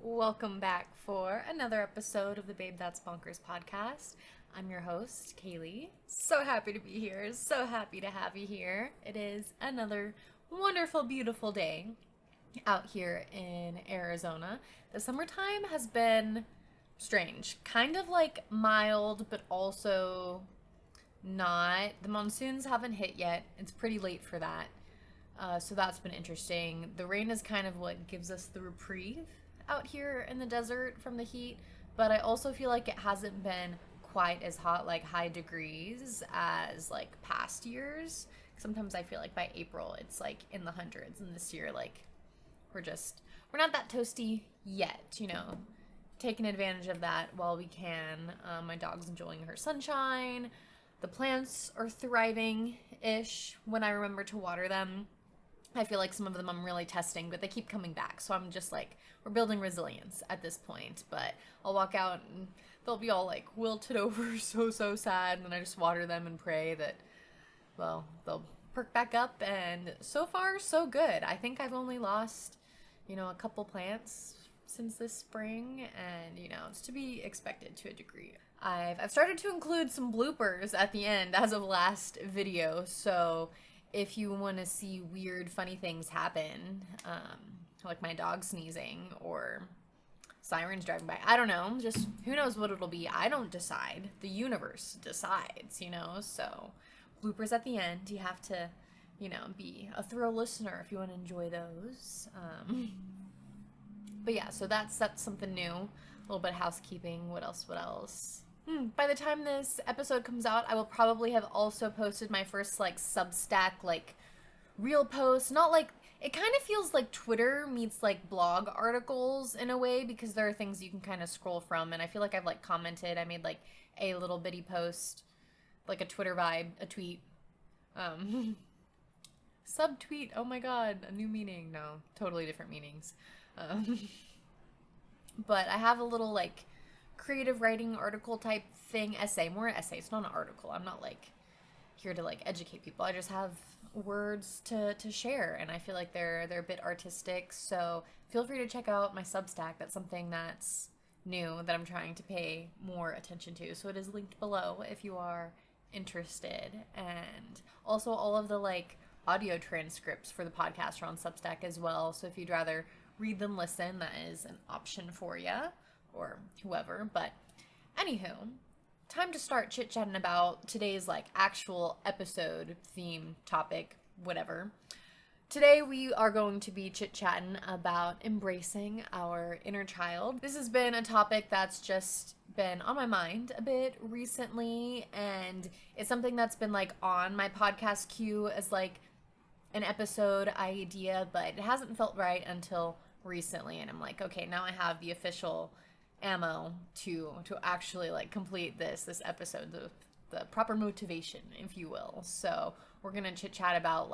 Welcome back for another episode of the Babe That's Bonkers podcast. I'm your host, Kaylee. So happy to be here. So happy to have you here. It is another wonderful, beautiful day out here in Arizona. The summertime has been strange. Kind of like mild, but also not. The monsoons haven't hit yet. It's pretty late for that. So that's been interesting. The rain is kind of what gives us the reprieve out here in the desert from the heat, but I also feel like it hasn't been quite as hot, like high degrees, as like past years. Sometimes I feel like by April it's like in the hundreds, and this year, like, we're not that toasty yet, taking advantage of that while we can. My dog's enjoying her sunshine. The plants are thriving ish when I remember to water them. I feel like some of them I'm really testing, but they keep coming back. So I'm just like, we're building resilience at this point. But I'll walk out and they'll be all like wilted over, so sad. And then I just water them and pray that, well, they'll perk back up. And so far, so good. I think I've only lost, a couple plants since this spring. And, it's to be expected to a degree. I've started to include some bloopers at the end as of last video. So if you want to see weird, funny things happen, like my dog sneezing or sirens driving by, I don't know, just who knows what it'll be. I don't decide. The universe decides, so bloopers at the end. You have to, be a thorough listener if you want to enjoy those. But yeah, so that's something new. A little bit of housekeeping. What else? By the time this episode comes out, I will probably have also posted my first, Substack, real post. Not like, it kind of feels like Twitter meets, blog articles in a way, because there are things you can kind of scroll from, and I feel like I've, commented. I made, a little bitty post, a Twitter vibe, a tweet. Subtweet, oh my god, a new meaning. No, totally different meanings. But I have a little, creative writing article type thing, more essay. It's not an article. I'm not here to educate people. I just have words to share, and I feel like they're a bit artistic. So feel free to check out my Substack. That's something that's new that I'm trying to pay more attention to. So it is linked below if you are interested. And also all of the audio transcripts for the podcast are on Substack as well. So if you'd rather read than listen, that is an option for you, or whoever. But anywho, time to start chit-chatting about today's actual episode, theme, topic, whatever. Today we are going to be chit-chatting about embracing our inner child. This has been a topic that's just been on my mind a bit recently, and it's something that's been on my podcast queue as an episode idea, but it hasn't felt right until recently, and I'm okay, now I have the official ammo to actually complete this episode, the proper motivation, if you will. So we're gonna chit chat about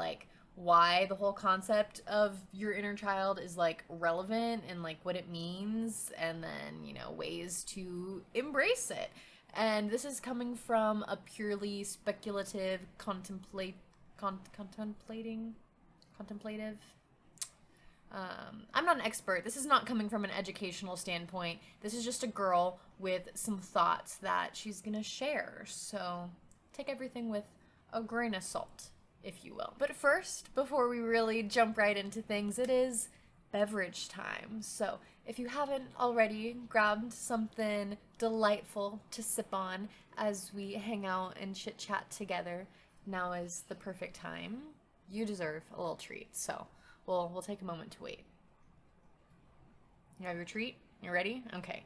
why the whole concept of your inner child is relevant, and what it means, and then ways to embrace it. And this is coming from a purely speculative contemplative I'm not an expert. This is not coming from an educational standpoint. This is just a girl with some thoughts that she's gonna share. So take everything with a grain of salt, if you will. But first, before we really jump right into things, it is beverage time. So if you haven't already grabbed something delightful to sip on as we hang out and chit chat together, now is the perfect time. You deserve a little treat. So we'll take a moment to wait. You have your treat? You ready? Okay.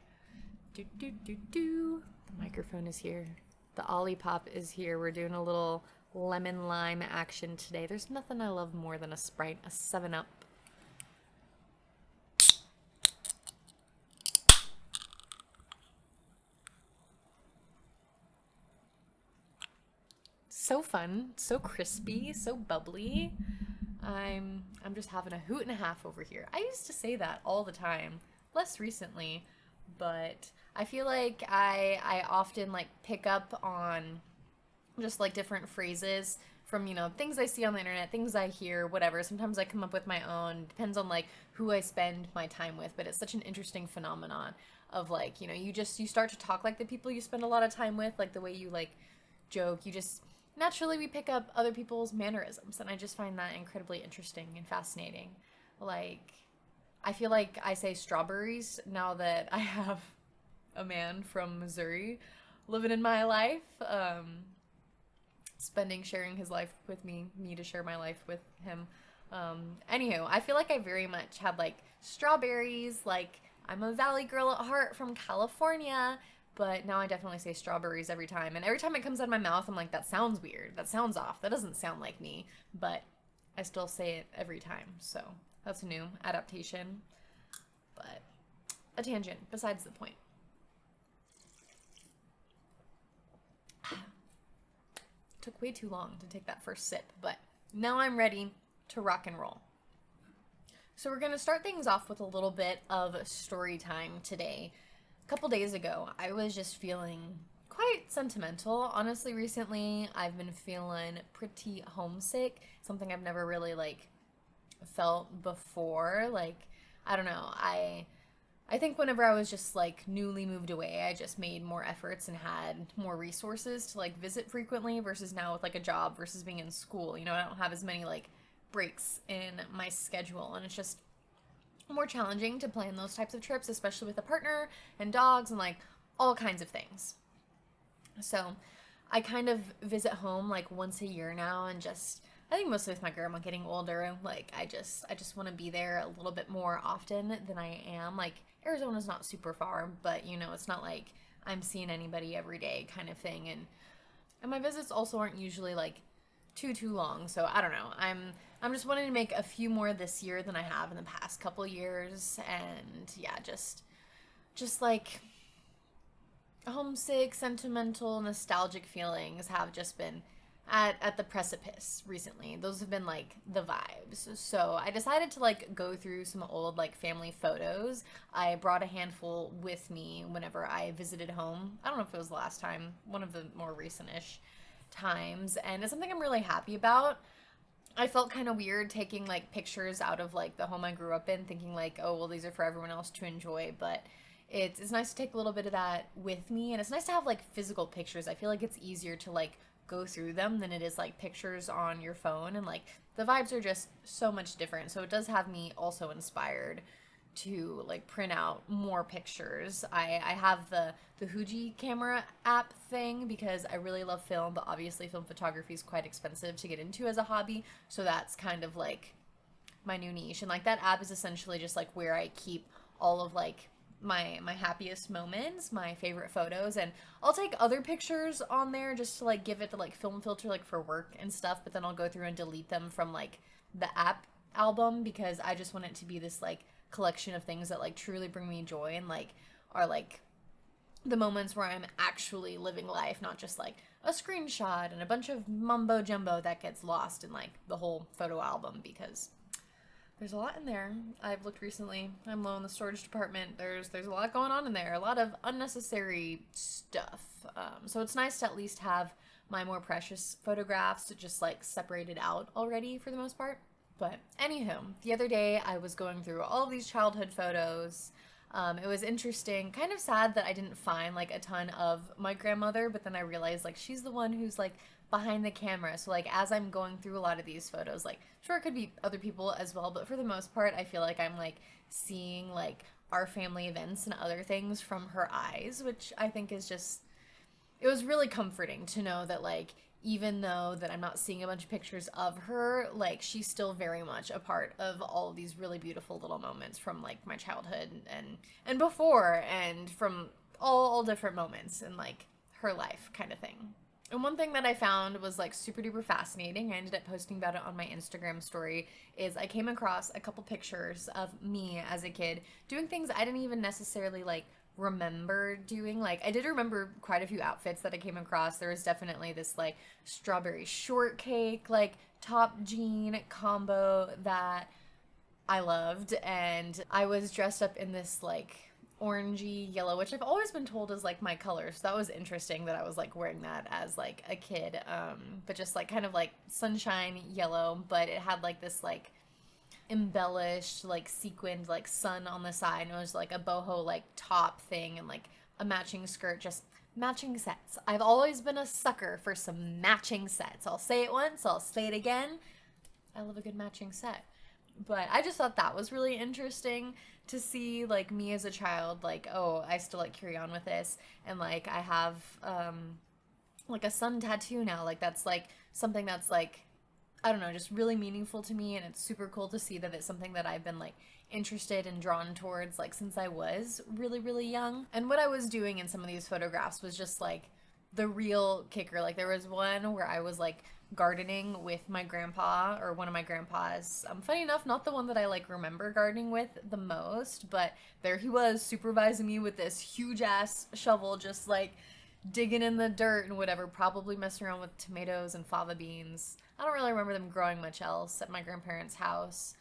The microphone is here. The Olipop is here. We're doing a little lemon lime action today. There's nothing I love more than a Sprite, a 7-Up. So fun, so crispy, so bubbly. I'm just having a hoot and a half over here. I used to say that all the time, less recently, but I feel like I often pick up on just like different phrases from, you know, things I see on the internet, things I hear, whatever. Sometimes I come up with my own, depends on like who I spend my time with, but it's such an interesting phenomenon of like, you know, you start to talk like the people you spend a lot of time with, like the way you like joke, you just naturally we pick up other people's mannerisms, and I just find that incredibly interesting and fascinating. Like, I feel like I say strawberries now that I have a man from Missouri living in my life, sharing his life with me to share my life with him. Anywho, I feel like I very much had like strawberries, like I'm a valley girl at heart from California, but now I definitely say strawberries every time. And every time it comes out of my mouth, I'm like, that sounds weird. That sounds off. That doesn't sound like me. But I still say it every time. So that's a new adaptation. But a tangent, besides the point. Took way too long to take that first sip, but now I'm ready to rock and roll. So we're going to start things off with a little bit of story time today. A couple days ago, I was just feeling quite sentimental. Honestly, recently, I've been feeling pretty homesick, something I've never really, like, felt before. Like, I don't know, I think whenever I was just like newly moved away, I just made more efforts and had more resources to like visit frequently versus now with like a job versus being in school. You know, I don't have as many like breaks in my schedule, and it's just more challenging to plan those types of trips, especially with a partner and dogs and like all kinds of things. So I kind of visit home like once a year now, and just I think mostly with my grandma getting older, like I just want to be there a little bit more often than I am. Like Arizona's not super far, but you know, it's not like I'm seeing anybody every day kind of thing, and my visits also aren't usually like too long. So I don't know. I'm just wanting to make a few more this year than I have in the past couple years, and yeah, just like homesick, sentimental, nostalgic feelings have just been at the precipice recently. Those have been like the vibes. So I decided to like go through some old like family photos. I brought a handful with me whenever I visited home. I don't know if it was the last time, one of the more recent-ish times, and it's something I'm really happy about. I felt kind of weird taking like pictures out of like the home I grew up in, thinking like, oh well, these are for everyone else to enjoy, but it's nice to take a little bit of that with me, and it's nice to have like physical pictures. I feel like it's easier to like go through them than it is like pictures on your phone, and like the vibes are just so much different. So it does have me also inspired to like print out more pictures. I have the Fuji camera app thing because I really love film, but obviously film photography is quite expensive to get into as a hobby, so that's kind of like my new niche. And like that app is essentially just like where I keep all of like my happiest moments, my favorite photos, and I'll take other pictures on there just to like give it the like film filter like for work and stuff, but then I'll go through and delete them from like the app album because I just want it to be this like collection of things that like truly bring me joy and like are like the moments where I'm actually living life, not just like a screenshot and a bunch of mumbo jumbo that gets lost in like the whole photo album, because there's a lot in there. I've looked recently. I'm low in the storage department. There's a lot going on in there. A lot of unnecessary stuff. So it's nice to at least have my more precious photographs just like separated out already for the most part. But anywho, the other day I was going through all of these childhood photos. It was interesting, kind of sad that I didn't find like a ton of my grandmother, but then I realized like she's the one who's like behind the camera. So like as I'm going through a lot of these photos, like sure it could be other people as well, but for the most part I feel like I'm like seeing like our family events and other things from her eyes, which I think is just, it was really comforting to know that like even though that I'm not seeing a bunch of pictures of her, like she's still very much a part of all of these really beautiful little moments from like my childhood and before, and from all different moments in like her life kind of thing. And one thing that I found was like super duper fascinating, I ended up posting about it on my Instagram story, is I came across a couple pictures of me as a kid doing things I didn't even necessarily like remember doing. Like I did remember quite a few outfits that I came across. There was definitely this like strawberry shortcake like top jean combo that I loved, and I was dressed up in this like orangey yellow, which I've always been told is like my color. So that was interesting that I was like wearing that as like a kid. But just like kind of like sunshine yellow, but it had like this like embellished like sequined like sun on the side, and it was like a boho like top thing and like a matching skirt. Just matching sets. I've always been a sucker for some matching sets. I'll say it once, I'll say it again. I love a good matching set. But I just thought that was really interesting to see like me as a child, like, oh, I still like carry on with this, and like I have like a sun tattoo now. Like that's like something that's like, I don't know, just really meaningful to me, and it's super cool to see that it's something that I've been like interested and drawn towards like since I was really, really young. And what I was doing in some of these photographs was just like the real kicker. Like there was one where I was like gardening with my grandpa, or one of my grandpas. Funny enough, not the one that I like remember gardening with the most, but there he was supervising me with this huge ass shovel, just like digging in the dirt and whatever, probably messing around with tomatoes and fava beans. I don't really remember them growing much else at my grandparents' house.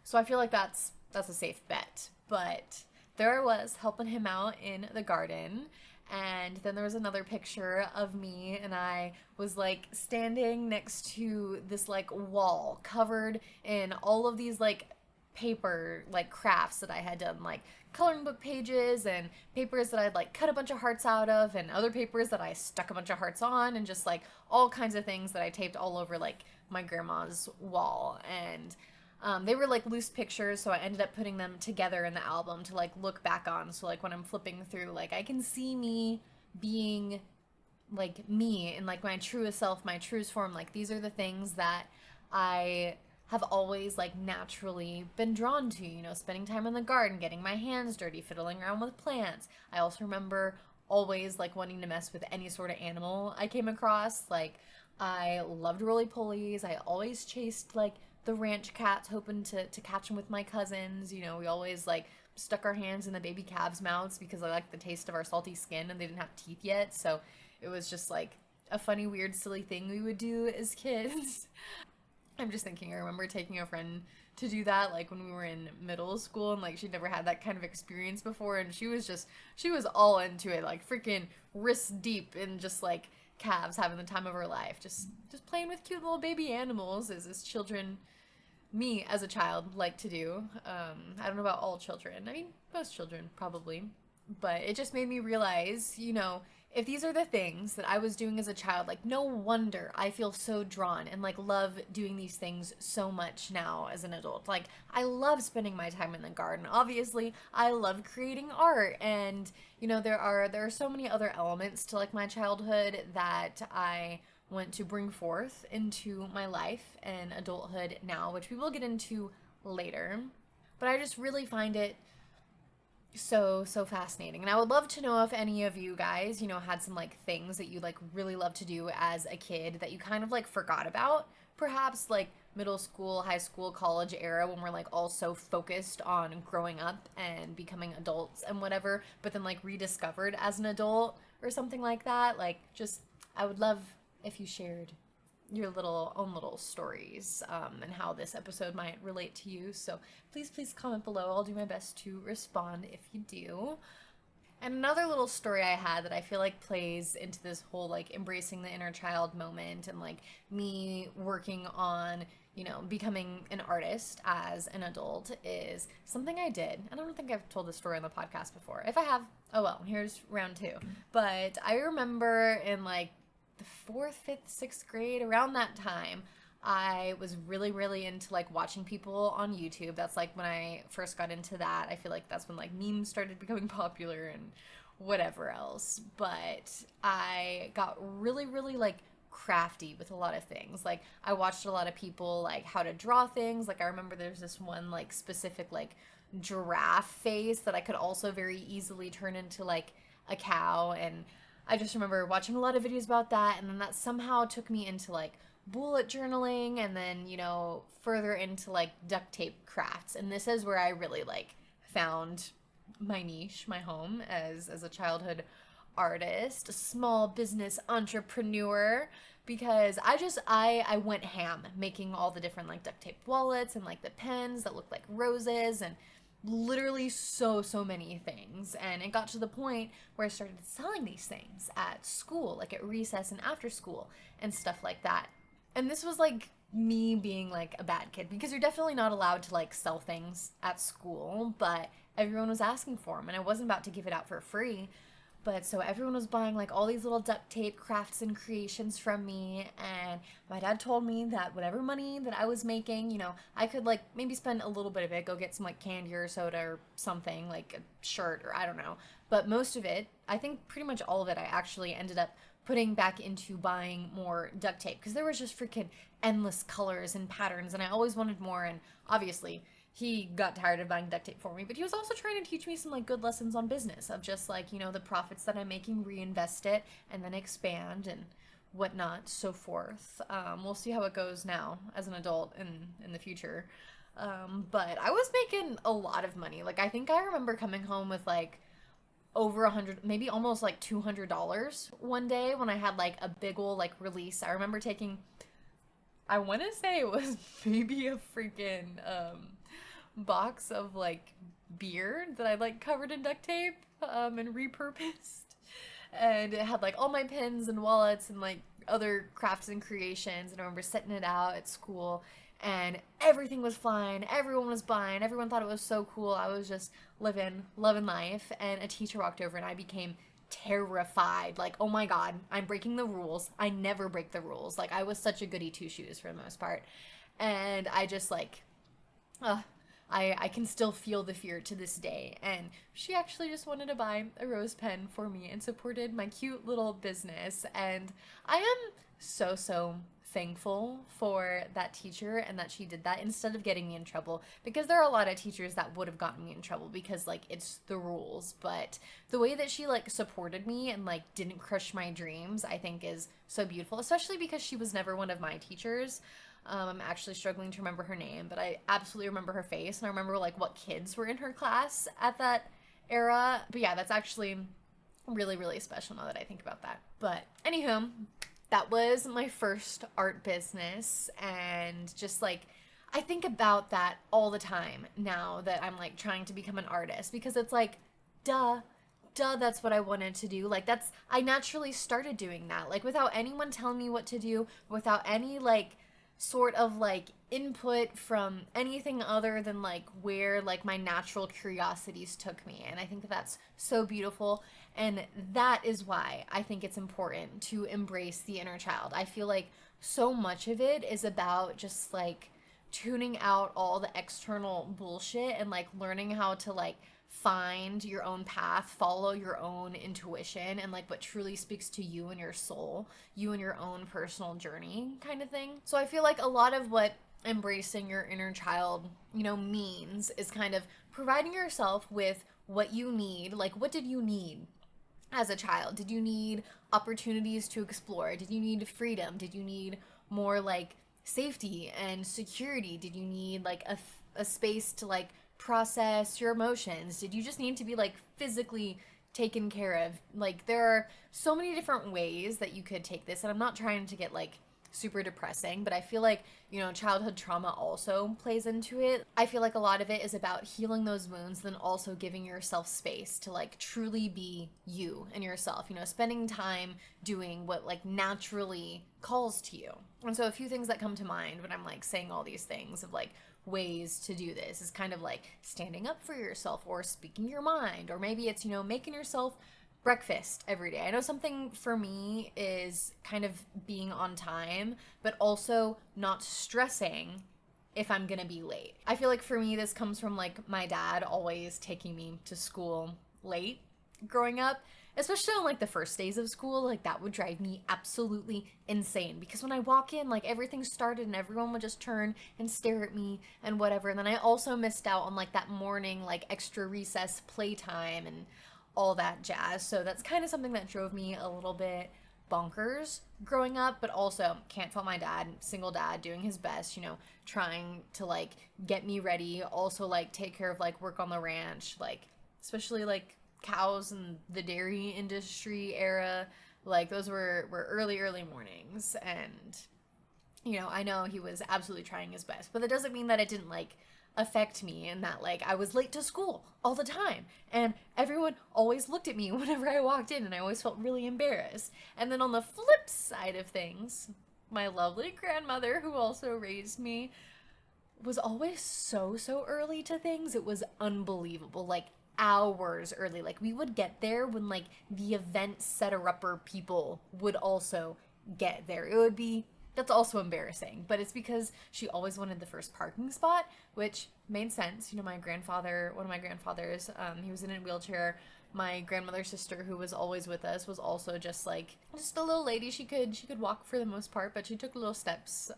So I feel like that's a safe bet. But there I was helping him out in the garden. And then there was another picture of me, and I was like standing next to this like wall covered in all of these like paper like crafts that I had done, like coloring book pages and papers that I'd like cut a bunch of hearts out of, and other papers that I stuck a bunch of hearts on, and just like all kinds of things that I taped all over like my grandma's wall. And they were like loose pictures, so I ended up putting them together in the album to like look back on. So like when I'm flipping through, like I can see me being like me in like my truest self, my truest form. Like these are the things that I have always like naturally been drawn to, you know, spending time in the garden, getting my hands dirty, fiddling around with plants. I also remember always like wanting to mess with any sort of animal I came across. Like I loved roly-polies. I always chased like the ranch cats, hoping to catch them with my cousins. You know, we always like stuck our hands in the baby calves' mouths because I liked the taste of our salty skin, and they didn't have teeth yet. So it was just like a funny, weird, silly thing we would do as kids. I'm just thinking, I remember taking a friend to do that like when we were in middle school, and like she'd never had that kind of experience before, and she was all into it, like freaking wrist deep in just like calves, having the time of her life, just playing with cute little baby animals as children, me as a child, like to do. I don't know about all children. I mean, most children probably. But it just made me realize, you know, if these are the things that I was doing as a child, like no wonder I feel so drawn and like love doing these things so much now as an adult. Like I love spending my time in the garden. Obviously, I love creating art, and you know, there are so many other elements to like my childhood that I want to bring forth into my life and adulthood now, which we will get into later. But I just really find it so fascinating, and I would love to know if any of you guys, you know, had some like things that you like really loved to do as a kid that you kind of like forgot about, perhaps like middle school, high school, college era, when we're like all so focused on growing up and becoming adults and whatever, but then like rediscovered as an adult or something like that. Like, just, I would love if you shared your own little stories, and how this episode might relate to you. So please comment below. I'll do my best to respond if you do. And another little story I had that I feel like plays into this whole like embracing the inner child moment, and like me working on, you know, becoming an artist as an adult, is something I did. I don't think I've told this story on the podcast before. If I have, oh well, here's round two. But I remember in like the 4th, 5th, 6th grade, around that time, I was really into like watching people on YouTube. That's like when I first got into that. I feel like that's when like memes started becoming popular and whatever else. But I got really like crafty with a lot of things. Like I watched a lot of people like how to draw things. Like I remember there's this one like specific like giraffe face that I could also very easily turn into like a cow, and I just remember watching a lot of videos about that, and then that somehow took me into like bullet journaling, and then, you know, further into like duct tape crafts. And this is where I really like found my niche, my home as a childhood artist, a small business entrepreneur, because I went ham making all the different like duct tape wallets and like the pens that looked like roses, and literally so many things. And it got to the point where I started selling these things at school, like at recess and after school and stuff like that. And this was like me being like a bad kid, because you're definitely not allowed to like sell things at school, but everyone was asking for them and I wasn't about to give it out for free. But so everyone was buying like all these little duct tape crafts and creations from me. And my dad told me that whatever money that I was making, you know, I could like maybe spend a little bit of it, go get some like candy or soda or something, like a shirt or I don't know. But most of it, I think pretty much all of it, I actually ended up putting back into buying more duct tape, because there was just freaking endless colors and patterns and I always wanted more. And obviously, he got tired of buying duct tape for me, but he was also trying to teach me some like good lessons on business of just like, you know, the profits that I'm making, reinvest it and then expand and whatnot, so forth. We'll see how it goes now as an adult in the future. But I was making a lot of money. Like I think I remember coming home with like over 100, maybe almost like $200 one day when I had like a big ol' like release. I remember taking, I want to say it was maybe a freaking box of like beer that I like covered in duct tape and repurposed, and it had like all my pins and wallets and like other crafts and creations. And I remember setting it out at school and everything was flying, everyone was buying, everyone thought it was so cool. I was just living, loving life. And a teacher walked over and I became terrified. Like, oh my god, I'm breaking the rules. I never break the rules. Like, I was such a goody two shoes for the most part. And I just like, I can still feel the fear to this day. And she actually just wanted to buy a rose pen for me and supported my cute little business. And I am so thankful for that teacher and that she did that instead of getting me in trouble, because there are a lot of teachers that would have gotten me in trouble because like it's the rules. But the way that she like supported me and like didn't crush my dreams, I think is so beautiful, especially because she was never one of my teachers. I'm actually struggling to remember her name, but I absolutely remember her face, and I remember like what kids were in her class at that era. But yeah, that's actually really special now that I think about that. But anywho, that was my first art business, and just like I think about that all the time now that I'm like trying to become an artist, because it's like duh, that's what I wanted to do. Like that's, I naturally started doing that, like without anyone telling me what to do, without any like sort of like input from anything other than like where like my natural curiosities took me. And I think that that's so beautiful, and that is why I think it's important to embrace the inner child. I feel like so much of it is about just like tuning out all the external bullshit and like learning how to like find your own path, follow your own intuition, and like what truly speaks to you and your soul, you and your own personal journey kind of thing. So I feel like a lot of what embracing your inner child, you know, means is kind of providing yourself with what you need. Like, what did you need as a child? Did you need opportunities to explore? Did you need freedom? Did you need more like safety and security? Did you need like a space to like process your emotions? Did you just need to be like physically taken care of? Like there are so many different ways that you could take this, and I'm not trying to get like super depressing, but I feel like, you know, childhood trauma also plays into it. I feel like a lot of it is about healing those wounds, then also giving yourself space to like truly be you and yourself, you know, spending time doing what like naturally calls to you. And so a few things that come to mind when I'm like saying all these things of like ways to do this is kind of like standing up for yourself, or speaking your mind, or maybe it's, you know, making yourself breakfast every day. I know something for me is kind of being on time, but also not stressing if I'm gonna be late. I feel like for me, this comes from like my dad always taking me to school late growing up, especially on like the first days of school. Like that would drive me absolutely insane, because when I walk in, like everything started and everyone would just turn and stare at me and whatever. And then I also missed out on like that morning like extra recess playtime and all that jazz. So that's kind of something that drove me a little bit bonkers growing up, but also can't fault my dad, single dad, doing his best, you know, trying to like get me ready, also like take care of like work on the ranch, like especially like cows and the dairy industry era. Like those were early mornings, and you know, I know he was absolutely trying his best, but that doesn't mean that it didn't like affect me in that like I was late to school all the time and everyone always looked at me whenever I walked in and I always felt really embarrassed. And then on the flip side of things, my lovely grandmother who also raised me was always so early to things. It was unbelievable. Like hours early. Like we would get there when like the event setter-upper people would also get there. It would be that's also embarrassing, but it's because she always wanted the first parking spot, which made sense. You know, my grandfather, one of my grandfathers, he was in a wheelchair. My grandmother's sister, who was always with us, was also just like just a little lady. She could walk for the most part, but she took little steps.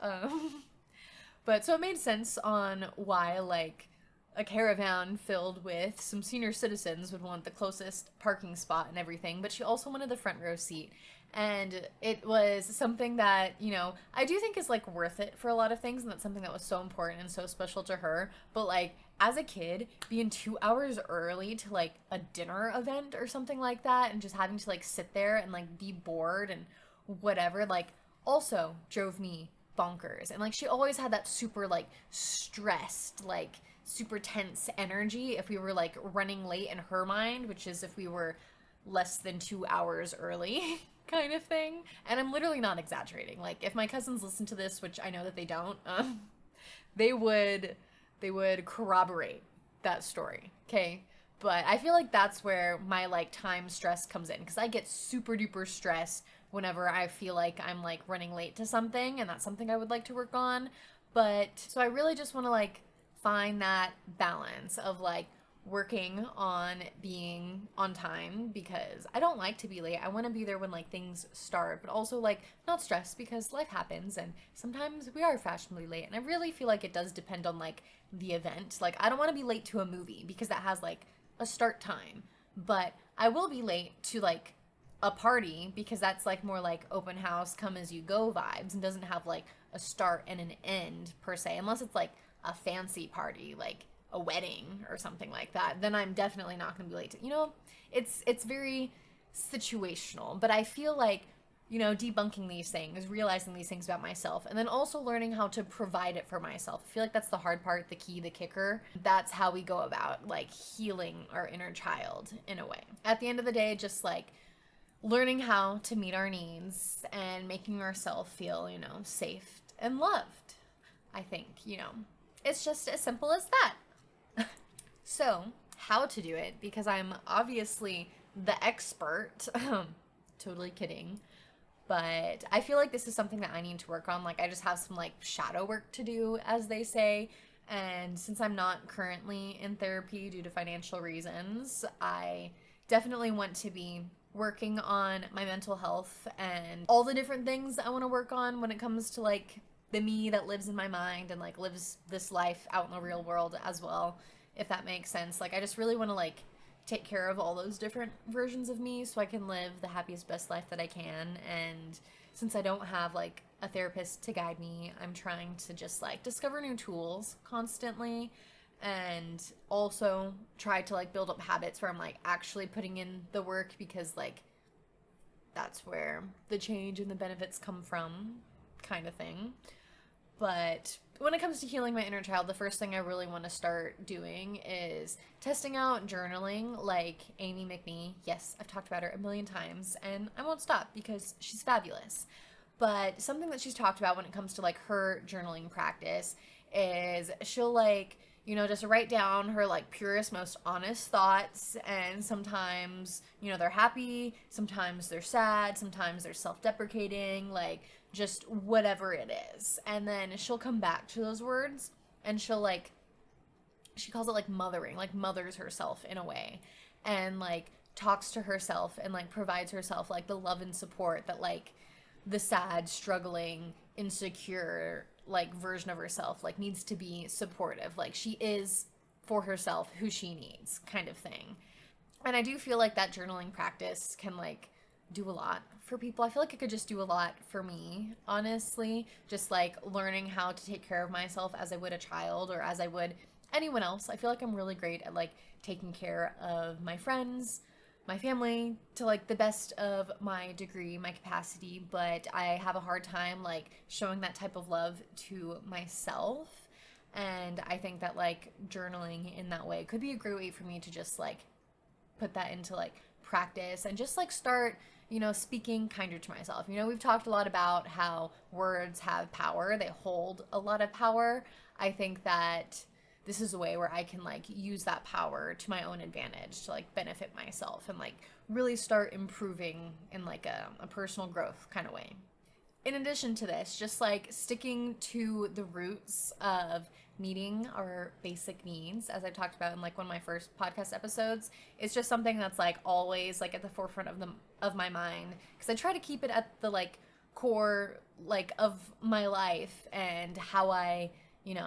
But so it made sense on why like a caravan filled with some senior citizens would want the closest parking spot and everything, but she also wanted the front row seat. And it was something that, you know, I do think is like worth it for a lot of things, and that's something that was so important and so special to her. But like as a kid, being 2 hours early to like a dinner event or something like that, and just having to like sit there and like be bored and whatever, like also drove me bonkers. And like she always had that super like stressed, like super tense energy if we were like running late in her mind, which is if we were less than 2 hours early. Kind of thing. And I'm literally not exaggerating. Like if my cousins listen to this, which I know that they don't, they would corroborate that story. Okay. But I feel like that's where my like time stress comes in, because I get super duper stressed whenever I feel like I'm like running late to something, and that's something I would like to work on. But so I really just want to like find that balance of like working on being on time, because I don't like to be late. I want to be there when like things start, but also like not stressed because life happens and sometimes we are fashionably late. And I really feel like it does depend on like the event. Like I don't want to be late to a movie because that has like a start time, but I will be late to like a party because that's like more like open house, come as you go vibes, and doesn't have like a start and an end per se, unless it's like a fancy party, like a wedding or something like that. Then I'm definitely not going to be late to, you know, it's very situational. But I feel like, you know, debunking these things, realizing these things about myself, and then also learning how to provide it for myself. I feel like that's the hard part, the key, the kicker. That's how we go about like healing our inner child in a way. At the end of the day, just like learning how to meet our needs and making ourselves feel, you know, safe and loved. I think, you know, it's just as simple as that. So, how to do it, because I'm obviously the expert. Totally kidding. But I feel like this is something that I need to work on. Like, I just have some, like, shadow work to do, as they say. And since I'm not currently in therapy due to financial reasons, I definitely want to be working on my mental health and all the different things I want to work on when it comes to, like, the me that lives in my mind and, like, lives this life out in the real world as well, if that makes sense. Like, I just really want to, like, take care of all those different versions of me so I can live the happiest, best life that I can. And since I don't have, like, a therapist to guide me, I'm trying to just, like, discover new tools constantly, and also try to, like, build up habits where I'm, like, actually putting in the work, because, like, that's where the change and the benefits come from, kind of thing. But when it comes to healing my inner child, the first thing I really want to start doing is testing out journaling like Amy McNee. Yes, I've talked about her a million times, and I won't stop because she's fabulous. But something that she's talked about when it comes to like her journaling practice is she'll like, you know, just write down her like purest, most honest thoughts. And sometimes, you know, they're happy, sometimes they're sad, sometimes they're self-deprecating, like just whatever it is. And then she'll come back to those words and she'll like, she calls it like mothering, like mothers herself in a way, and like talks to herself and like provides herself like the love and support that like the sad, struggling, insecure like version of herself like needs to be supportive. Like she is for herself who she needs, kind of thing. And I do feel like that journaling practice can like do a lot for people. I feel like it could just do a lot for me, honestly. Just like learning how to take care of myself as I would a child or as I would anyone else. I feel like I'm really great at like taking care of my friends, my family, to like the best of my degree, my capacity, but I have a hard time like showing that type of love to myself. And I think that like journaling in that way could be a great way for me to just like put that into like practice and just like start, speaking kinder to myself. We've talked a lot about how words have power, they hold a lot of power. I think that this is a way where I can like use that power to my own advantage to like benefit myself and like really start improving in like a personal growth kind of way. In addition to this, just like sticking to the roots of meeting our basic needs, as I've talked about in like one of my first podcast episodes, it's just something that's like always like at the forefront of my mind, because I try to keep it at the like core like of my life and how I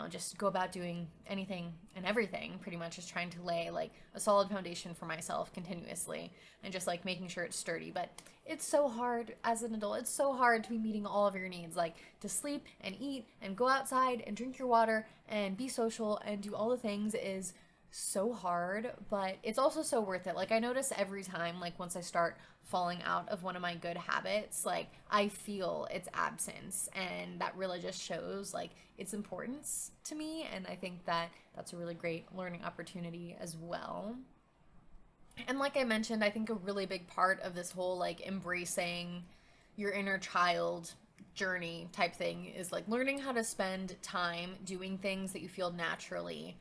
just go about doing anything and everything, pretty much just trying to lay like a solid foundation for myself continuously and just like making sure it's sturdy. But it's so hard as an adult. It's so hard to be meeting all of your needs, like to sleep and eat and go outside and drink your water and be social and do all the things is so hard, but it's also so worth it. Like I notice every time, like once I start falling out of one of my good habits, like I feel its absence, and that really just shows like its importance to me. And I think that that's a really great learning opportunity as well. And like I mentioned, I think a really big part of this whole like embracing your inner child journey type thing is like learning how to spend time doing things that you feel naturally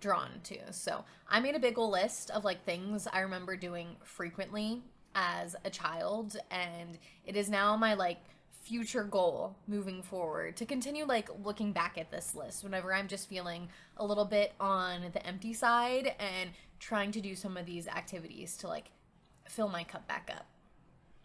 drawn to. So I made a big ol' list of like things I remember doing frequently as a child, and it is now my like future goal moving forward to continue like looking back at this list whenever I'm just feeling a little bit on the empty side and trying to do some of these activities to like fill my cup back up.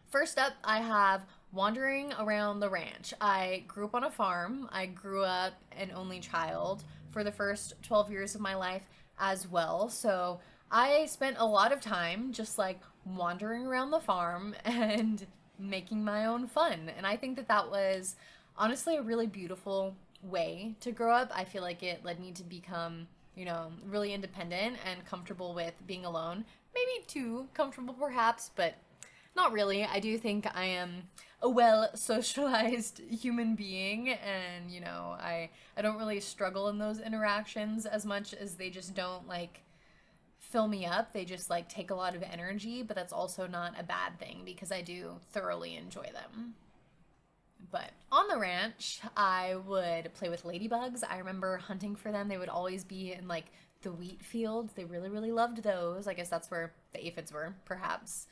First up, I have wandering around the ranch. I grew up on a farm. I grew up an only child for the first 12 years of my life as well. So I spent a lot of time just like wandering around the farm and making my own fun. And I think that that was honestly a really beautiful way to grow up. I feel like it led me to become, really independent and comfortable with being alone. Maybe too comfortable perhaps, but not really. I do think I am a well socialized human being, and I don't really struggle in those interactions as much as they just don't like fill me up. They just like take a lot of energy, but that's also not a bad thing because I do thoroughly enjoy them. But on the ranch, I would play with ladybugs. I remember hunting for them. They would always be in like the wheat fields. They really, really loved those. I guess that's where the aphids were, perhaps.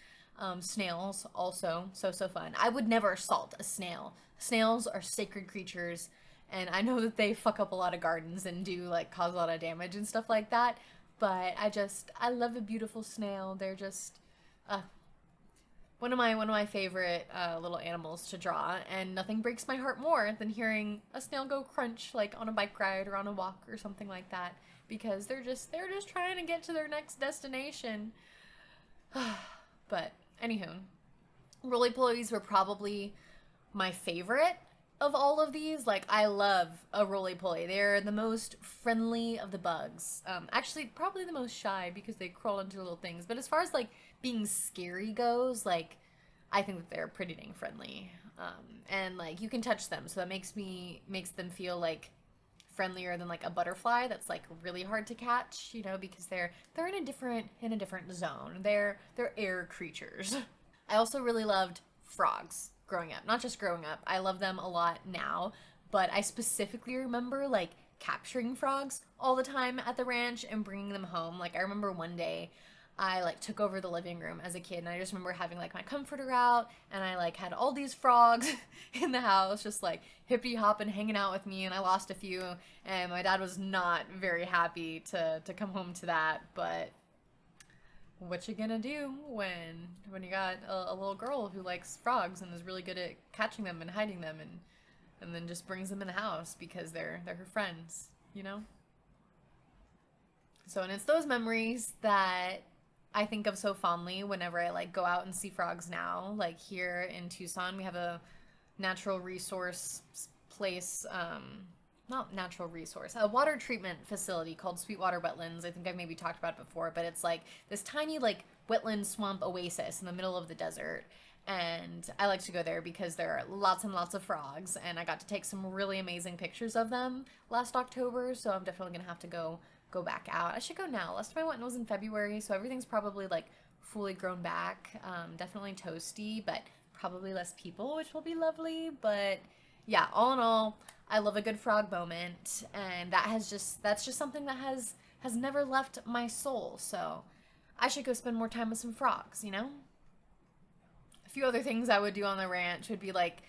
Snails also so fun. I would never assault a snail. Snails are sacred creatures, and I know that they fuck up a lot of gardens and do like cause a lot of damage and stuff like that, but I love a beautiful snail. They're just one of my favorite little animals to draw, and nothing breaks my heart more than hearing a snail go crunch like on a bike ride or on a walk or something like that, because they're just trying to get to their next destination. But anywho, roly-polies were probably my favorite of all of these. Like, I love a roly-poly. They're the most friendly of the bugs. Actually, probably the most shy because they crawl into little things. But as far as, like, being scary goes, like, I think that they're pretty dang friendly. And, like, you can touch them, so that makes them feel, like, friendlier than like a butterfly that's like really hard to catch, because they're in a different zone. They're air creatures. I also really loved frogs growing up. Not just growing up. I love them a lot now, but I specifically remember like capturing frogs all the time at the ranch and bringing them home. Like I remember one day I like took over the living room as a kid, and I just remember having like my comforter out, and I like had all these frogs in the house just like hippity hopping, hanging out with me, and I lost a few, and my dad was not very happy to come home to that. But what you gonna do when you got a little girl who likes frogs and is really good at catching them and hiding them, and then just brings them in the house because they're her friends, So, and it's those memories that I think of so fondly whenever I like go out and see frogs now. Like here in Tucson, we have a natural resource place, not natural resource, a water treatment facility called Sweetwater Wetlands. I think I've maybe talked about it before, but it's like this tiny like wetland swamp oasis in the middle of the desert. and I like to go there because there are lots and lots of frogs, and I got to take some really amazing pictures of them last October, so I'm definitely gonna have to go back out. I should go now. Last time I went was in February, so everything's probably like fully grown back. Definitely toasty, but probably less people, which will be lovely. But yeah, all in all, I love a good frog moment, and that's just something that has never left my soul. So I should go spend more time with some frogs, you know? A few other things I would do on the ranch would be like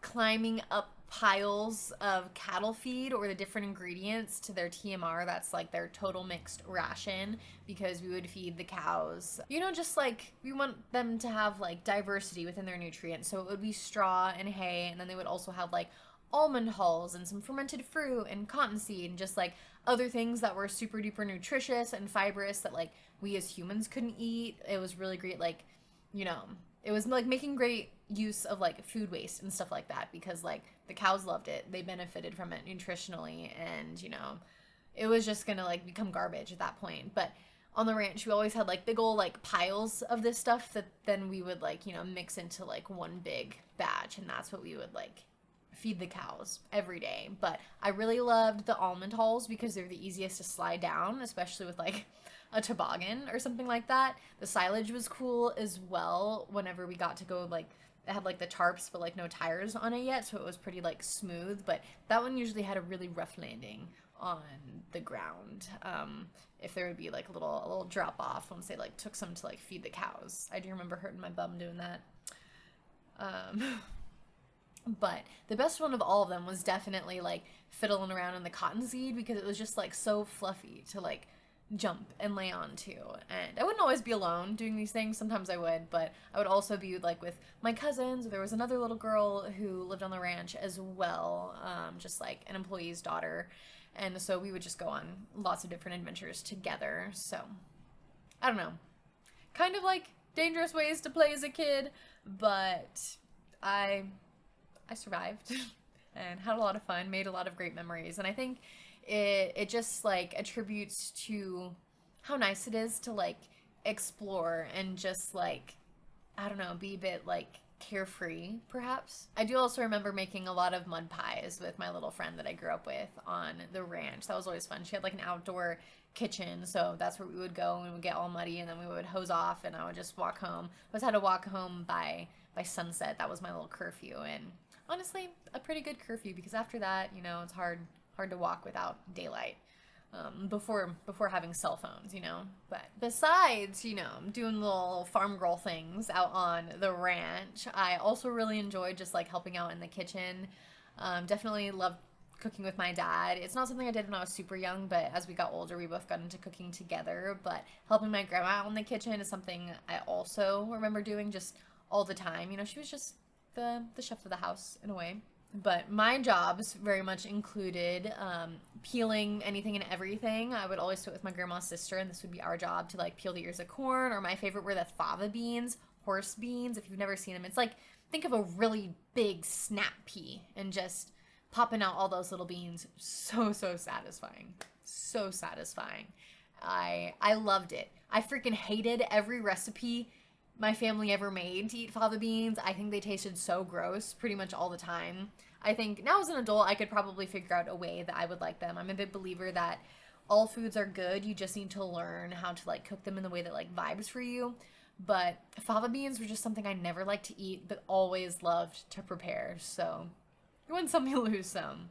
climbing up piles of cattle feed or the different ingredients to their TMR. That's like their total mixed ration, because we would feed the cows, you know, just like we want them to have like diversity within their nutrients. So it would be straw and hay, and then they would also have like almond hulls and some fermented fruit and cottonseed and just like other things that were super duper nutritious and fibrous that like we as humans couldn't eat. It was really great, like, you know, it was like making great use of like food waste and stuff like that, because like the cows loved it, they benefited from it nutritionally, and you know, it was just gonna like become garbage at that point. But on the ranch we always had like big old like piles of this stuff that then we would like, you know, mix into like one big batch, and that's what we would like feed the cows every day. But I really loved the almond hulls because they're the easiest to slide down, especially with like a toboggan or something like that. The silage was cool as well whenever we got to go, like it had like the tarps but like no tires on it yet, so it was pretty like smooth. But that one usually had a really rough landing on the ground, if there would be like a little drop off once they like took some to like feed the cows. I do remember hurting my bum doing that. But the best one of all of them was definitely like fiddling around in the cottonseed, because it was just like so fluffy to like jump and lay onto. And I wouldn't always be alone doing these things. Sometimes I would, but I would also be like with my cousins. There was another little girl who lived on the ranch as well, just like an employee's daughter. And so we would just go on lots of different adventures together. So I don't know, kind of like dangerous ways to play as a kid, but I survived and had a lot of fun, made a lot of great memories. And I think it just like attributes to how nice it is to like explore and just like, I don't know, be a bit like carefree perhaps. I do also remember making a lot of mud pies with my little friend that I grew up with on the ranch. That was always fun. She had like an outdoor kitchen, so that's where we would go and we would get all muddy, and then we would hose off and I would just walk home. I always had to walk home by sunset. That was my little curfew, and honestly a pretty good curfew, because after that, you know, it's hard to walk without daylight, before having cell phones, you know. But besides, you know, doing little farm girl things out on the ranch, I also really enjoyed just like helping out in the kitchen. Definitely loved cooking with my dad. It's not something I did when I was super young, but as we got older we both got into cooking together. But helping my grandma out in the kitchen is something I also remember doing just all the time. You know, she was just the chef of the house in a way. But my jobs very much included peeling anything and everything. I would always sit with my grandma's sister, and this would be our job to like peel the ears of corn, or my favorite were the fava beans, horse beans. If you've never seen them, it's like, think of a really big snap pea and just popping out all those little beans. So satisfying. So satisfying. I loved it. I freaking hated every recipe my family ever made to eat fava beans. I think they tasted so gross pretty much all the time. I think now as an adult I could probably figure out a way that I would like them. I'm a big believer that all foods are good, you just need to learn how to like cook them in the way that like vibes for you. But fava beans were just something I never liked to eat but always loved to prepare, so you win some, you lose some.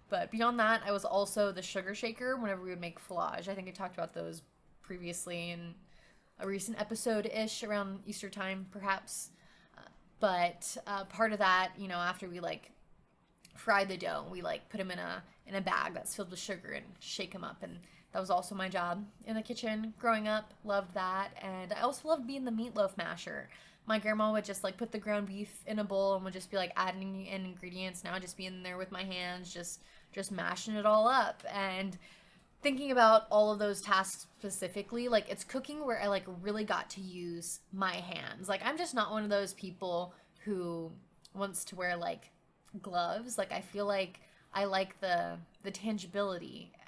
But beyond that, I was also the sugar shaker whenever we would make fillage. I think I talked about those previously in a recent episode-ish around Easter time, perhaps. But part of that, you know, after we like fry the dough, we like put them in a bag that's filled with sugar and shake them up. And that was also my job in the kitchen growing up. Loved that. And I also loved being the meatloaf masher. My grandma would just like put the ground beef in a bowl and would just be like adding in ingredients. Now I'd just be in there with my hands, just mashing it all up. And thinking about all of those tasks specifically, like it's cooking where I like really got to use my hands. Like I'm just not one of those people who wants to wear like gloves. Like I feel like I like the tangible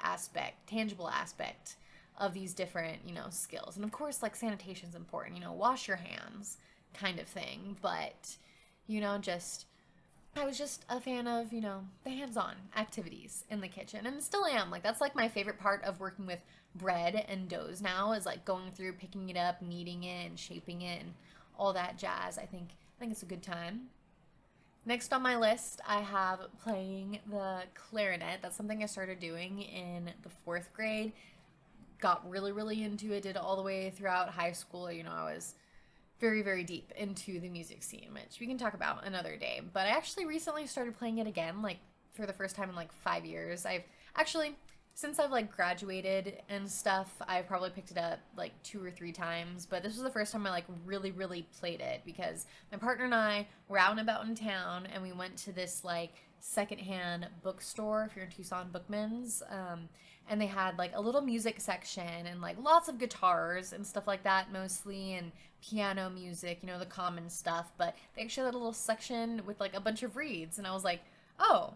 aspect of these different, you know, skills. And of course like sanitation's important, you know, wash your hands, kind of thing. But, just I was just a fan of, the hands-on activities in the kitchen, and still am. Like, that's like my favorite part of working with bread and doughs now, is like going through, picking it up, kneading it, and shaping it, and all that jazz. I think it's a good time. Next on my list, I have playing the clarinet. That's something I started doing in the 4th grade. Got really, really into it, did it all the way throughout high school. I was very, very deep into the music scene, which we can talk about another day. But I actually recently started playing it again, like for the first time in like 5 years. Since I've like graduated and stuff, I've probably picked it up like 2 or 3 times. But this was the first time I like really, really played it, because my partner and I were out and about in town, and we went to this like secondhand bookstore, if you're in Tucson, Bookman's, and they had like a little music section and like lots of guitars and stuff like that mostly, and piano music, the common stuff. But they actually had a little section with like a bunch of reeds, and I was like, oh,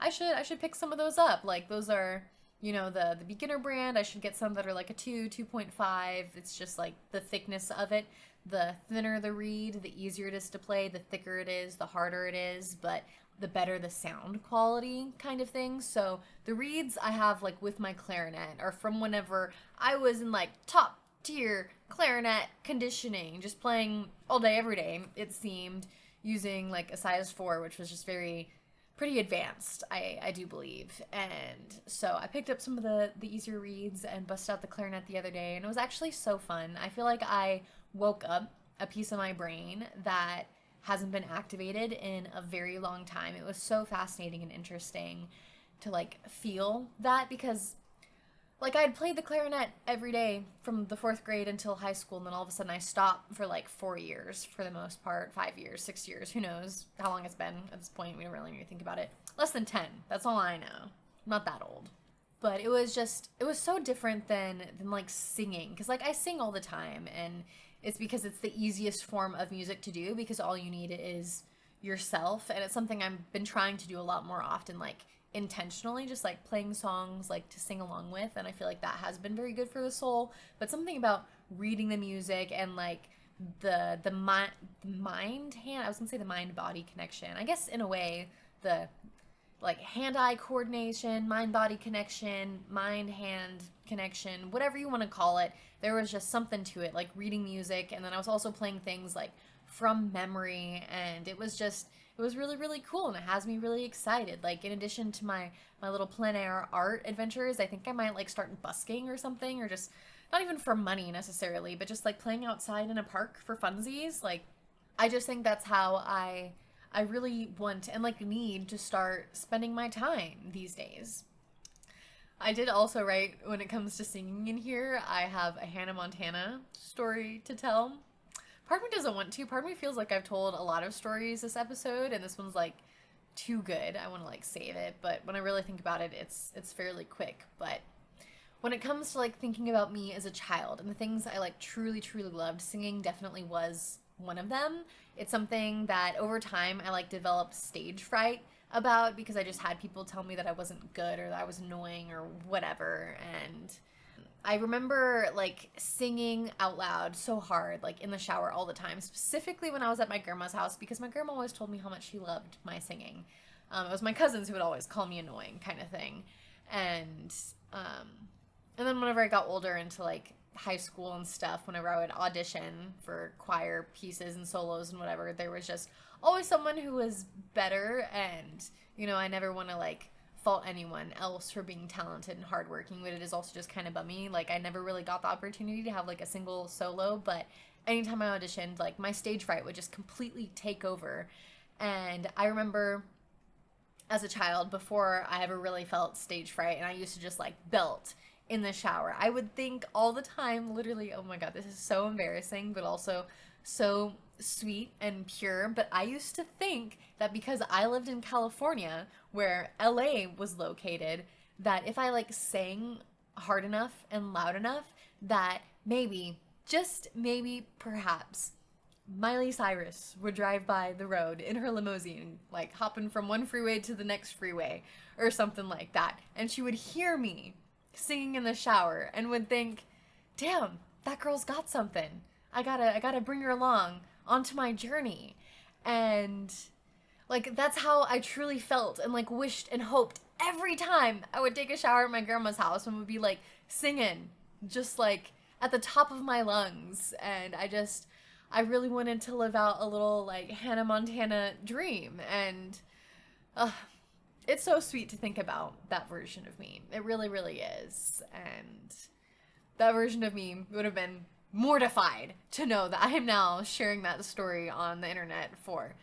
I should pick some of those up. Like, those are, the beginner brand. I should get some that are like a 2.5. It's just like the thickness of it. The thinner the reed, the easier it is to play. The thicker it is, the harder it is, but the better the sound quality, kind of thing. So the reeds I have like with my clarinet are from whenever I was in like top tier clarinet conditioning, just playing all day, every day, it seemed, using like a size 4, which was just pretty advanced, I do believe. And so I picked up some of the easier reeds and busted out the clarinet the other day, and it was actually so fun. I feel like I woke up a piece of my brain that hasn't been activated in a very long time. It was so fascinating and interesting to like feel that, because like I had played the clarinet every day from the 4th grade until high school, and then all of a sudden I stopped for like 4 years for the most part, 5 years, 6 years, who knows how long it's been at this point. We don't really need to think about it. Less than 10. That's all I know. I'm not that old. But it was so different than like singing, because like I sing all the time, and it's because it's the easiest form of music to do, because all you need is yourself, and it's something I've been trying to do a lot more often, like intentionally, just like playing songs like to sing along with, and I feel like that has been very good for the soul. But something about reading the music and like the mind hand, I was gonna say the mind body connection, I guess in a way, the like hand-eye coordination, mind-body connection, mind-hand connection, whatever you want to call it. There was just something to it, like reading music, and then I was also playing things like from memory, and it was really, really cool, and it has me really excited. Like, in addition to my little plein air art adventures, I think I might like start busking or something, or just not even for money necessarily, but just like playing outside in a park for funsies. Like, I just think that's how I really want and like need to start spending my time these days. I did also write, when it comes to singing in here, I have a Hannah Montana story to tell. Part of me doesn't want to. Part of me feels like I've told a lot of stories this episode, and this one's like too good. I want to like save it, but when I really think about it, it's fairly quick. But when it comes to like thinking about me as a child and the things I like truly, truly loved, singing definitely was one of them. It's something that over time I like developed stage fright about, because I just had people tell me that I wasn't good or that I was annoying or whatever. And I remember like singing out loud so hard, like in the shower all the time, specifically when I was at my grandma's house, because my grandma always told me how much she loved my singing. It was my cousins who would always call me annoying, kind of thing. And then whenever I got older into like high school and stuff, whenever I would audition for choir pieces and solos and whatever, there was just always someone who was better. And I never want to like fault anyone else for being talented and hardworking, but it is also just kind of bummy. Like, I never really got the opportunity to have like a single solo, but anytime I auditioned, like my stage fright would just completely take over. And I remember as a child, before I ever really felt stage fright, and I used to just like belt in the shower, I would think all the time, literally, oh my god, this is so embarrassing, but also so sweet and pure, but I used to think that because I lived in California, where LA was located, that if I like sang hard enough and loud enough, that maybe, just maybe, perhaps, Miley Cyrus would drive by the road in her limousine, like hopping from one freeway to the next freeway or something like that, and she would hear me singing in the shower and would think, damn, that girl's got something. I gotta bring her along onto my journey. And like, that's how I truly felt and like wished and hoped every time I would take a shower at my grandma's house and would be like singing just like at the top of my lungs. And I really wanted to live out a little like Hannah Montana dream. And it's so sweet to think about that version of me. It really, really is. And that version of me would have been mortified to know that I am now sharing that story on the internet for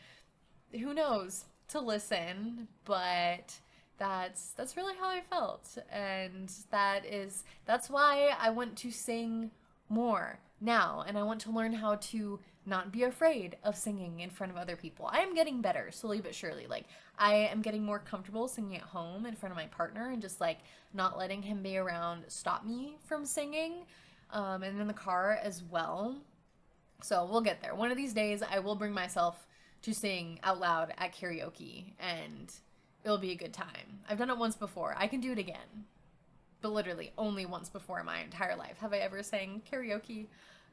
who knows to listen, but that's really how I felt. And that's why I want to sing more now, and I want to learn how to not be afraid of singing in front of other people. I am getting better slowly but surely. Like, I am getting more comfortable singing at home in front of my partner and just like not letting him be around stop me from singing, and in the car as well. So we'll get there. One of these days I will bring myself to sing out loud at karaoke, and it'll be a good time. I've done it once before. I can do it again. But literally only once before in my entire life have I ever sang karaoke.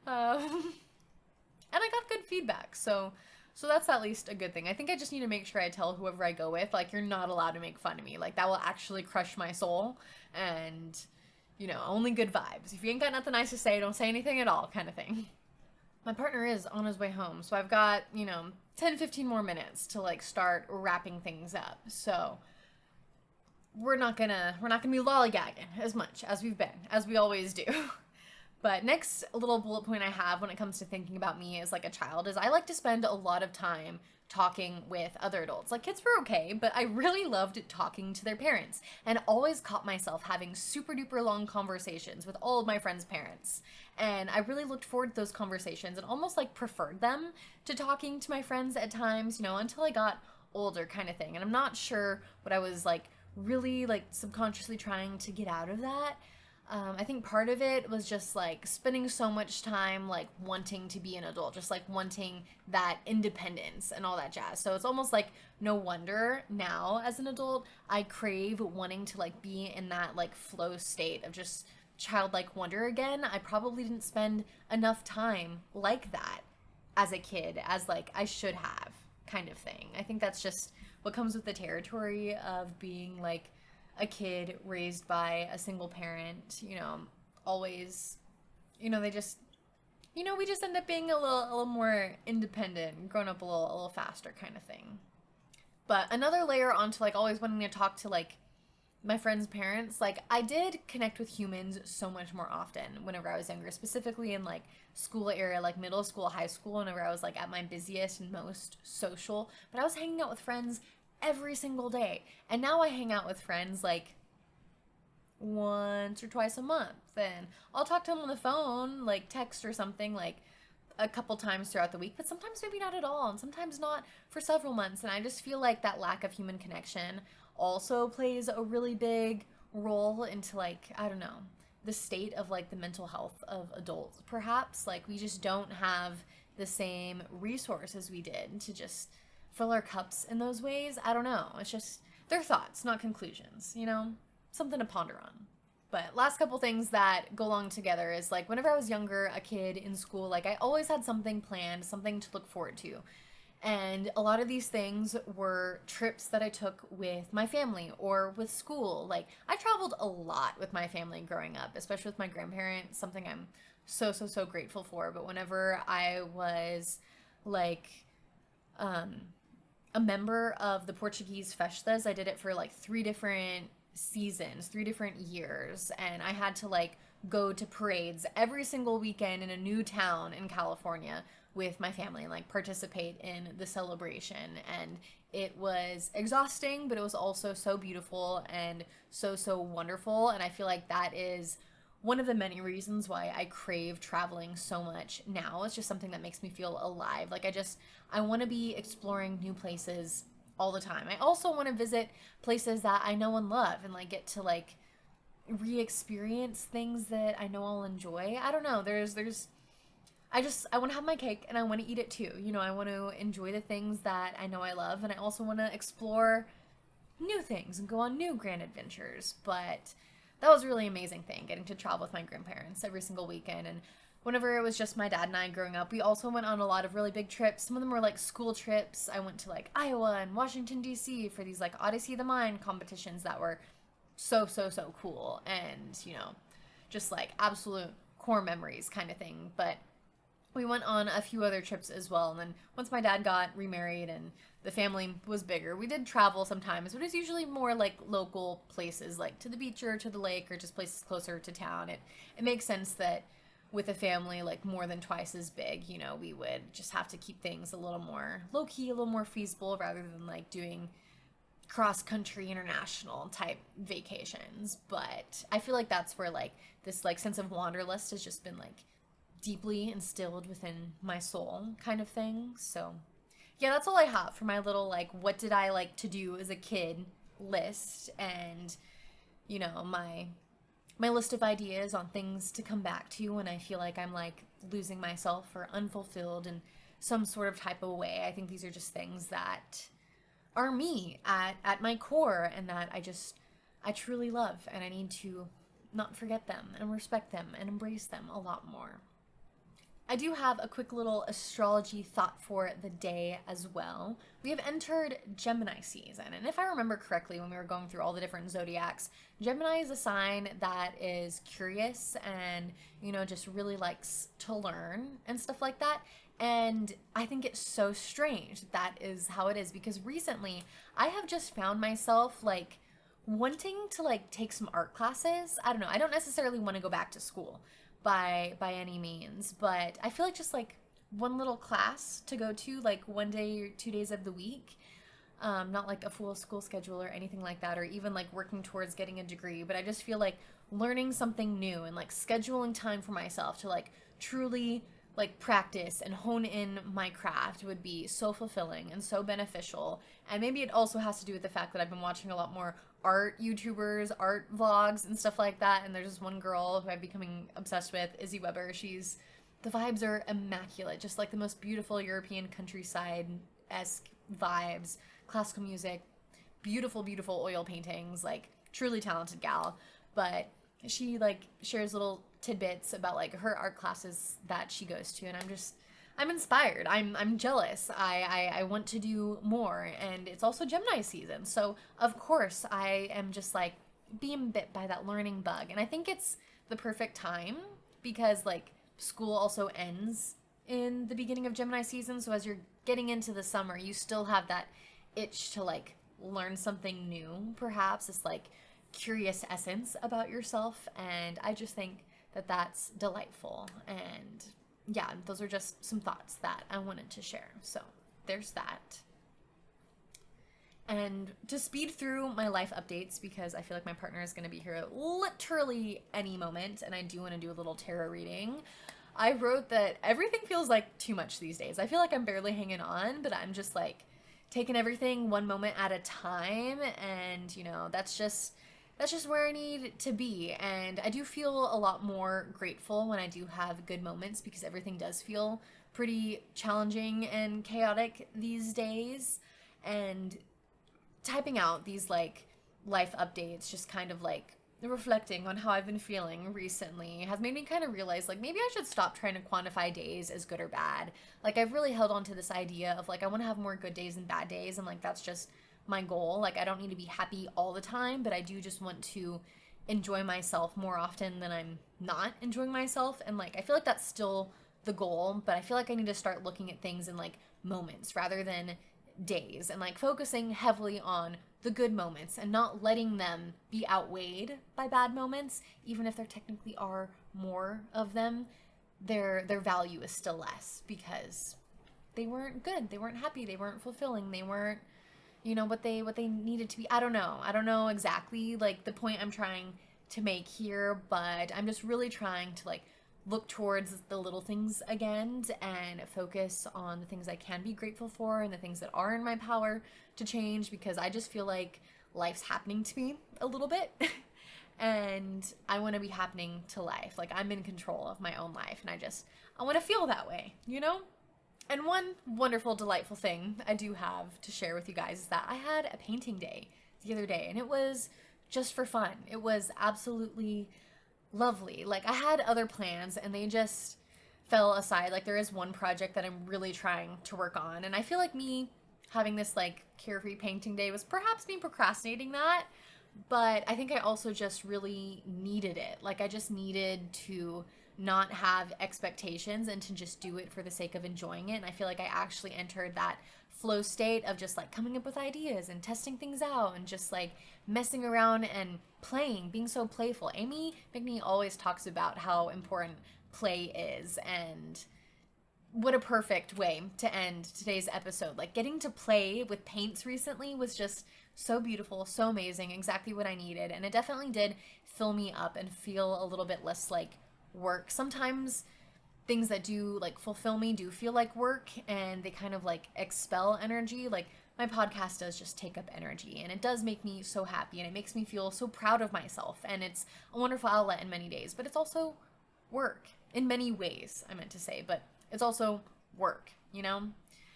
And I got good feedback, so that's at least a good thing. I think I just need to make sure I tell whoever I go with, like, you're not allowed to make fun of me. Like, that will actually crush my soul, and, you know, only good vibes. If you ain't got nothing nice to say, don't say anything at all, kind of thing. My partner is on his way home, so I've got, 10-15 more minutes to, like, start wrapping things up. So we're not gonna be lollygagging as much as we've been, as we always do. But next little bullet point I have when it comes to thinking about me as like a child is I like to spend a lot of time talking with other adults. Like, kids were okay, but I really loved talking to their parents and always caught myself having super duper long conversations with all of my friends' parents. And I really looked forward to those conversations and almost like preferred them to talking to my friends at times, until I got older, kind of thing. And I'm not sure what I was like really like subconsciously trying to get out of that. I think part of it was just like spending so much time like wanting to be an adult, just like wanting that independence and all that jazz. So it's almost like no wonder now as an adult I crave wanting to like be in that like flow state of just childlike wonder again. I probably didn't spend enough time like that as a kid as like I should have, kind of thing. I think that's just what comes with the territory of being like a kid raised by a single parent, always, they just, we just end up being a little more independent, grown up a little faster, kind of thing. But another layer onto like always wanting to talk to like my friends' parents, like I did connect with humans so much more often whenever I was younger, specifically in like school area, like middle school, high school, whenever I was like at my busiest and most social. But I was hanging out with friends every single day. And now I hang out with friends like once or twice a month. And I'll talk to them on the phone, like text or something, like a couple times throughout the week, but sometimes maybe not at all, and sometimes not for several months. And I just feel like that lack of human connection also plays a really big role into like, I don't know, the state of like the mental health of adults, perhaps. Like, we just don't have the same resources we did to just fill our cups in those ways. I don't know. It's just, they're thoughts, not conclusions, something to ponder on. But last couple things that go along together is like whenever I was younger, a kid in school, like I always had something planned, something to look forward to. And a lot of these things were trips that I took with my family or with school. Like, I traveled a lot with my family growing up, especially with my grandparents, something I'm so, so, so grateful for. But whenever I was like, a member of the Portuguese festas, I did it for like 3 different seasons, 3 different years, and I had to like go to parades every single weekend in a new town in California with my family and like participate in the celebration. And it was exhausting, but it was also so beautiful and so, so wonderful. And I feel like that is one of the many reasons why I crave traveling so much now. It's just something that makes me feel alive. Like, I want to be exploring new places all the time. I also want to visit places that I know and love and like get to like re-experience things that I know I'll enjoy. I don't know. I want to have my cake and I want to eat it too. I want to enjoy the things that I know I love, and I also want to explore new things and go on new grand adventures. But that was a really amazing thing, getting to travel with my grandparents every single weekend. And whenever it was just my dad and I growing up, we also went on a lot of really big trips. Some of them were like school trips. I went to like Iowa and Washington, D.C. for these like Odyssey of the Mind competitions that were so, so, so cool. And, you know, just like absolute core memories kind of thing. But we went on a few other trips as well. And then once my dad got remarried and the family was bigger, we did travel sometimes, but it's usually more like local places, like to the beach or to the lake or just places closer to town. It makes sense that with a family like more than twice as big, you know, we would just have to keep things a little more low key, a little more feasible rather than like doing cross country international type vacations. But I feel like that's where like this like sense of wanderlust has just been like deeply instilled within my soul kind of thing. So yeah, that's all I have for my little like what did I like to do as a kid list, and you know, my list of ideas on things to come back to when I feel like I'm like losing myself or unfulfilled in some sort of type of way. I think these are just things that are me at my core, and that I truly love, and I need to not forget them and respect them and embrace them a lot more. I do have a quick little astrology thought for the day as well. We have entered Gemini season, and if I remember correctly, when we were going through all the different zodiacs, Gemini is a sign that is curious and, you know, just really likes to learn and stuff like that. And I think it's so strange that is how it is, because recently I have just found myself like wanting to like take some art classes. I don't know. I don't necessarily want to go back to school by any means, but I feel like just like one little class to go to like one day or 2 days of the week, not like a full school schedule or anything like that, or even like working towards getting a degree, but I just feel like learning something new and like scheduling time for myself to like truly like practice and hone in my craft would be so fulfilling and so beneficial. And maybe it also has to do with the fact that I've been watching a lot more art YouTubers, art vlogs and stuff like that. And there's this one girl who I'm becoming obsessed with, Izzy Weber. The vibes are immaculate, just like the most beautiful European countryside-esque vibes, classical music, beautiful, beautiful oil paintings, like truly talented gal. But she like shares little tidbits about like her art classes that she goes to, and I'm inspired. I'm jealous. I want to do more, and it's also Gemini season, so of course I am just like being bit by that learning bug. And I think it's the perfect time because like school also ends in the beginning of Gemini season, so as you're getting into the summer, you still have that itch to like learn something new, perhaps this like curious essence about yourself. And I just think that that's delightful. And yeah, those are just some thoughts that I wanted to share. So there's that. And to speed through my life updates, because I feel like my partner is going to be here literally any moment, and I do want to do a little tarot reading. I wrote that everything feels like too much these days. I feel like I'm barely hanging on, but I'm just like taking everything one moment at a time. And, you know, that's just where I need to be. And I do feel a lot more grateful when I do have good moments, because everything does feel pretty challenging and chaotic these days. And typing out these like life updates, just kind of like reflecting on how I've been feeling recently, has made me kind of realize like maybe I should stop trying to quantify days as good or bad. Like I've really held on to this idea of like I want to have more good days than bad days, and like that's just my goal. Like I don't need to be happy all the time, but I do just want to enjoy myself more often than I'm not enjoying myself. And like I feel like that's still the goal, but I feel like I need to start looking at things in like moments rather than days, and like focusing heavily on the good moments and not letting them be outweighed by bad moments. Even if there technically are more of them, their value is still less because they weren't good, they weren't happy, they weren't fulfilling, they weren't, you know, what they needed to be. I don't know exactly like the point I'm trying to make here, but I'm just really trying to like look towards the little things again and focus on the things I can be grateful for and the things that are in my power to change, because I just feel like life's happening to me a little bit and I want to be happening to life. Like I'm in control of my own life, and I want to feel that way, you know? And one wonderful, delightful thing I do have to share with you guys is that I had a painting day the other day, and it was just for fun. It was absolutely lovely. Like I had other plans, and they just fell aside. Like there is one project that I'm really trying to work on, and I feel like me having this like carefree painting day was perhaps me procrastinating that, but I think I also just really needed it. Like I just needed to not have expectations and to just do it for the sake of enjoying it. And I feel like I actually entered that flow state of just like coming up with ideas and testing things out and just like messing around and playing, being so playful. Amy McNee always talks about how important play is, and what a perfect way to end today's episode. Like getting to play with paints recently was just so beautiful, so amazing, exactly what I needed. And it definitely did fill me up and feel a little bit less like work. Sometimes things that do like fulfill me do feel like work, and they kind of like expel energy. Like my podcast does just take up energy, and it does make me so happy, and it makes me feel so proud of myself, and it's a wonderful outlet in many days. But it's also work in many ways, I meant to say, but it's also work, you know?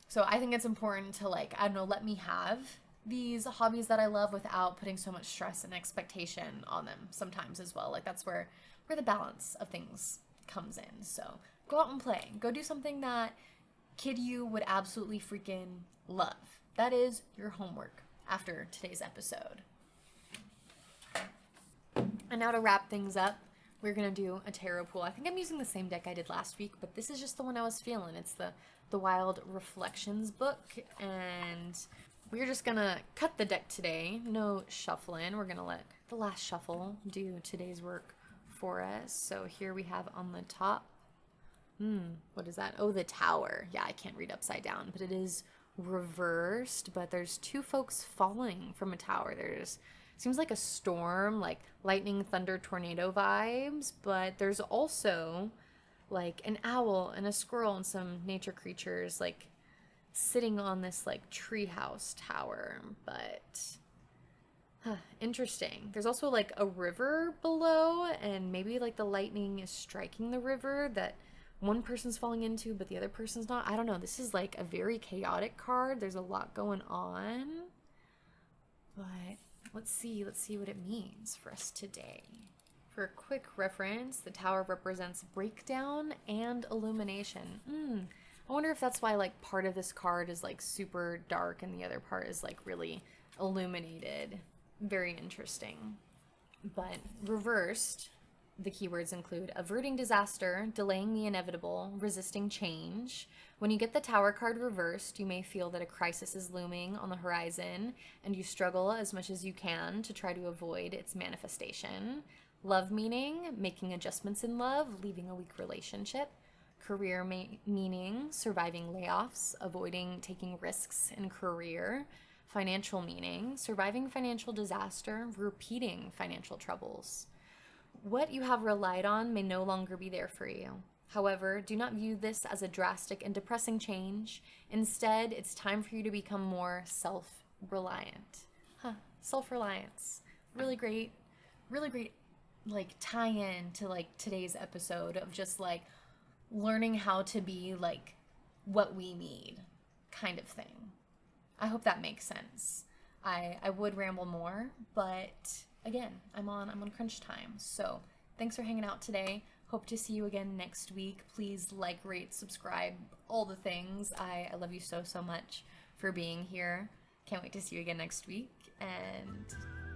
So I think it's important to like, I don't know, let me have these hobbies that I love without putting so much stress and expectation on them sometimes as well. Like that's where the balance of things comes in. So go out and play. Go do something that kid you would absolutely freaking love. That is your homework after today's episode. And now to wrap things up, we're going to do a tarot pool. I think I'm using the same deck I did last week, but this is just the one I was feeling. It's the Wild Reflections book, and we're just going to cut the deck today. No shuffling. We're going to let the last shuffle do today's work for us. So here we have on the top, what is that? Oh, the Tower. Yeah, I can't read upside down, but it is reversed, but there's two folks falling from a tower. There's seems like a storm, like lightning, thunder, tornado vibes, but there's also like an owl and a squirrel and some nature creatures like sitting on this like treehouse tower. But interesting. There's also like a river below, and maybe like the lightning is striking the river that one person's falling into, but the other person's not. I don't know. This is like a very chaotic card. There's a lot going on, but let's see what it means for us today. For a quick reference, the Tower represents breakdown and illumination. I wonder if that's why like part of this card is like super dark and the other part is like really illuminated. Very interesting. But reversed, the keywords include averting disaster, delaying the inevitable, resisting change. When you get the Tower card reversed, you may feel that a crisis is looming on the horizon, and you struggle as much as you can to try to avoid its manifestation. Love meaning, making adjustments in love, leaving a weak relationship. Career meaning, surviving layoffs, avoiding taking risks in career. Financial meaning, surviving financial disaster, repeating financial troubles. What you have relied on may no longer be there for you. However, do not view this as a drastic and depressing change. Instead, it's time for you to become more self-reliant. Self-reliance. Really great, like tie-in to like today's episode of just like learning how to be like what we need kind of thing. I hope that makes sense. I would ramble more, but again, I'm on crunch time. So thanks for hanging out today. Hope to see you again next week. Please like, rate, subscribe, all the things. I love you so much for being here. Can't wait to see you again next week. And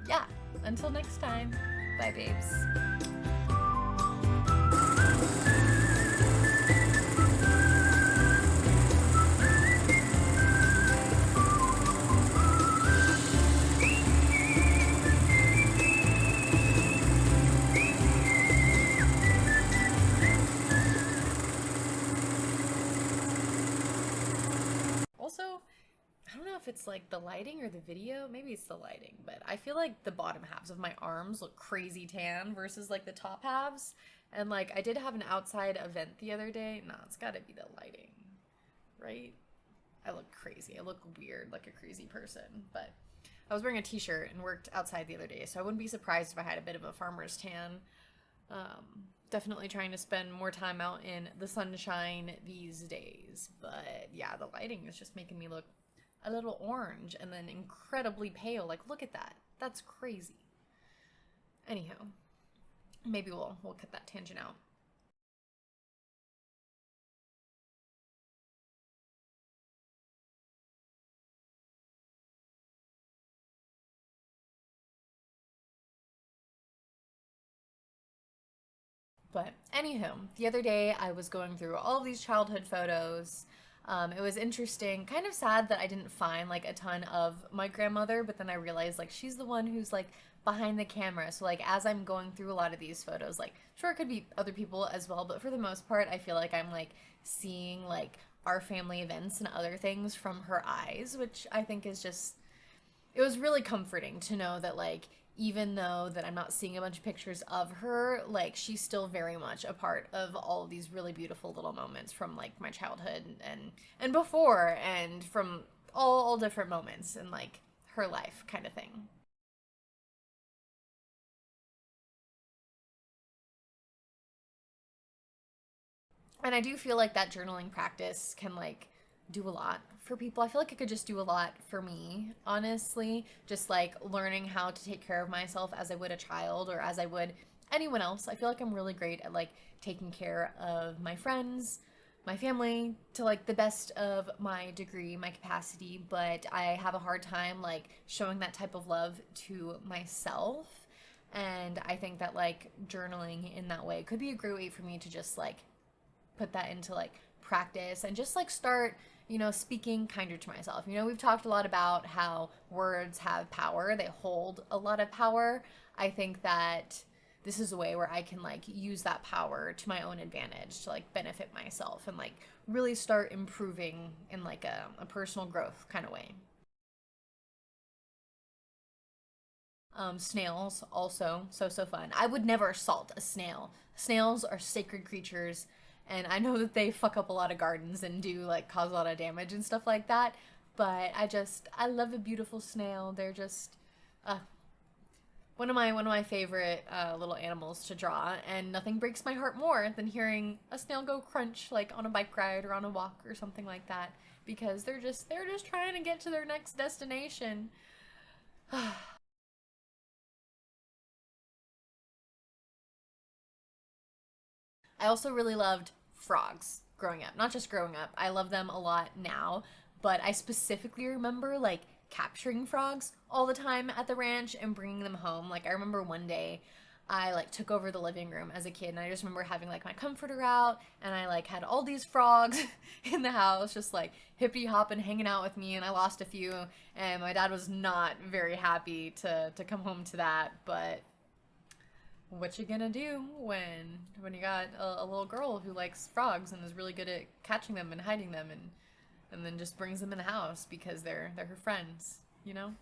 yeah, until next time, bye babes. Also, I don't know if it's like the lighting or the video. Maybe it's the lighting, but I feel like the bottom halves of my arms look crazy tan versus like the top halves. And like I did have an outside event the other day. Nah, it's gotta be the lighting, right? I look crazy. I look weird, like a crazy person. But I was wearing a t-shirt and worked outside the other day, so I wouldn't be surprised if I had a bit of a farmer's tan. Definitely trying to spend more time out in the sunshine these days. But yeah, the lighting is just making me look a little orange and then incredibly pale. Like, look at that. That's crazy. Anyhow, maybe we'll cut that tangent out. But anywho, the other day I was going through all of these childhood photos. It was interesting, kind of sad that I didn't find like a ton of my grandmother, but then I realized like she's the one who's like behind the camera. So like as I'm going through a lot of these photos, like sure it could be other people as well, but for the most part I feel like I'm like seeing like our family events and other things from her eyes, which I think is just it was really comforting to know that like even though that I'm not seeing a bunch of pictures of her, like she's still very much a part of all of these really beautiful little moments from like my childhood and before and from all different moments in like her life kind of thing. And I do feel like that journaling practice can like do a lot for people. I feel like it could just do a lot for me, honestly. Just like learning how to take care of myself as I would a child or as I would anyone else. I feel like I'm really great at like taking care of my friends, my family to like the best of my degree, my capacity, but I have a hard time like showing that type of love to myself. And I think that like journaling in that way could be a great way for me to just like put that into like practice and just like start, speaking kinder to myself. We've talked a lot about how words have power, they hold a lot of power. I think that this is a way where I can like use that power to my own advantage to like benefit myself and like really start improving in like a personal growth kind of way. Snails also so fun. I would never assault a snail. Snails are sacred creatures, and I know that they fuck up a lot of gardens and do like cause a lot of damage and stuff like that. But I love a beautiful snail. They're just uh, one of my favorite little animals to draw, and nothing breaks my heart more than hearing a snail go crunch like on a bike ride or on a walk or something like that because they're just trying to get to their next destination. I also really loved frogs growing up. Not just growing up, I love them a lot now, but I specifically remember like capturing frogs all the time at the ranch and bringing them home. Like I remember one day I like took over the living room as a kid and I just remember having like my comforter out and I like had all these frogs in the house just like hippie hopping hanging out with me and I lost a few and my dad was not very happy to come home to that, but what you gonna do when you got a little girl who likes frogs and is really good at catching them and hiding them and then just brings them in the house because they're her friends, you know?